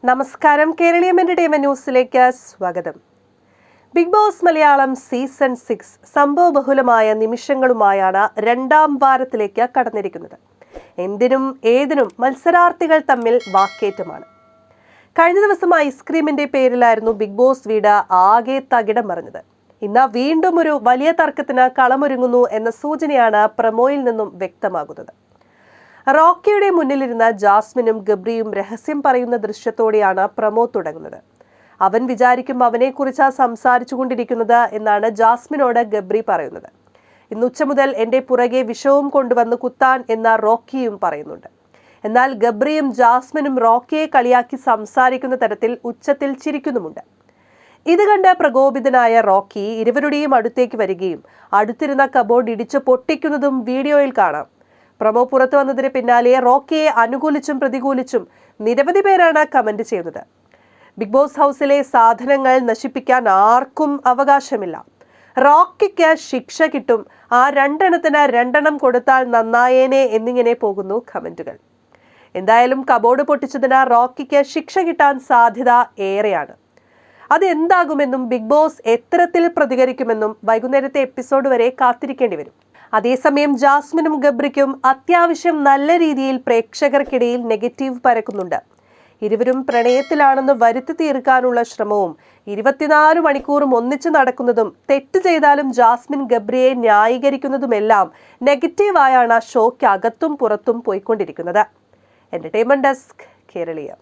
നമസ്കാരം, കേരളീയം എന്റർടൈൻമെന്റ് ന്യൂസിലേക്ക് സ്വാഗതം. ബിഗ് ബോസ് മലയാളം സീസൺ 6 സംഭവബഹുലമായ നിമിഷങ്ങളുമായാണ് രണ്ടാം വാരത്തിലേക്ക് കടന്നിരിക്കുന്നത്. എന്തിനും ഏതിനും മത്സരാർത്ഥികൾ തമ്മിൽ വാക്കേറ്റമാണ്. കഴിഞ്ഞ ദിവസം ഐസ്ക്രീമിന്റെ പേരിലായിരുന്നു ബിഗ് ബോസ് വീട് ആകെ തകിടം മറിഞ്ഞത്. ഇന്ന് വീണ്ടും ഒരു വലിയ തർക്കത്തിന് കളമൊരുങ്ങുന്നു എന്ന സൂചനയാണ് പ്രമോയിൽ നിന്നും വ്യക്തമാകുന്നത്. റോക്കിയുടെ മുന്നിലിരുന്ന ജാസ്മിനും ഗബ്രിയും രഹസ്യം പറയുന്ന ദൃശ്യത്തോടെയാണ് പ്രമോ തുടങ്ങുന്നത്. അവൻ വിചാരിക്കും അവനെക്കുറിച്ച് സംസാരിച്ചു കൊണ്ടിരിക്കുന്നത് എന്നാണ് ജാസ്മിനോട് ഗബ്രി പറയുന്നത്. ഇന്ന് ഉച്ച മുതൽ എന്റെ പുറകെ വിഷവും കൊണ്ടുവന്ന് കുത്താൻ എന്ന റോക്കിയും പറയുന്നുണ്ട്. എന്നാൽ ഗബ്രിയും ജാസ്മിനും റോക്കിയെ കളിയാക്കി സംസാരിക്കുന്ന തരത്തിൽ ഉച്ചത്തിൽ ചിരിക്കുന്നുമുണ്ട്. ഇത് കണ്ട് പ്രകോപിതനായ റോക്കി ഇരുവരുടെയും അടുത്തേക്ക് വരികയും അടുത്തിരുന്ന കബോർഡ് ഇടിച്ചു പൊട്ടിക്കുന്നതും വീഡിയോയിൽ കാണാം. പ്രമോ പുറത്തു വന്നതിന് പിന്നാലെ റോക്കിയെ അനുകൂലിച്ചും പ്രതികൂലിച്ചും നിരവധി പേരാണ് കമന്റ് ചെയ്യുന്നത്. ബിഗ് ബോസ് ഹൗസിലെ സാധനങ്ങൾ നശിപ്പിക്കാൻ ആർക്കും അവകാശമില്ല. റോക്കിക്ക് ശിക്ഷ കിട്ടും, ആ രണ്ടെണ്ണം കൊടുത്താൽ നന്നായേനെ എന്നിങ്ങനെ പോകുന്നു കമന്റുകൾ. എന്തായാലും കബോർഡ് പൊട്ടിച്ചതിന് റോക്കിക്ക് ശിക്ഷ കിട്ടാൻ സാധ്യത ഏറെയാണ്. അതെന്താകുമെന്നും ബിഗ് ബോസ് എത്തരത്തിൽ പ്രതികരിക്കുമെന്നും വൈകുന്നേരത്തെ എപ്പിസോഡ് വരെ കാത്തിരിക്കേണ്ടി വരും. അതേസമയം ജാസ്മിനും ഗബ്രിക്കും അത്യാവശ്യം നല്ല രീതിയിൽ പ്രേക്ഷകർക്കിടയിൽ നെഗറ്റീവ് പരക്കുന്നുണ്ട്. ഇരുവരും പ്രണയത്തിലാണെന്ന് വരുത്തി തീർക്കാനുള്ള ശ്രമവും 24 മണിക്കൂറും ഒന്നിച്ചു നടക്കുന്നതും തെറ്റ് ചെയ്താലും ജാസ്മിൻ ഗബ്രിയെ ന്യായീകരിക്കുന്നതുമെല്ലാം നെഗറ്റീവായാണ് ഷോയ്ക്ക് അകത്തും പുറത്തും പോയിക്കൊണ്ടിരിക്കുന്നത്. Entertainment desk, Keraleeyam.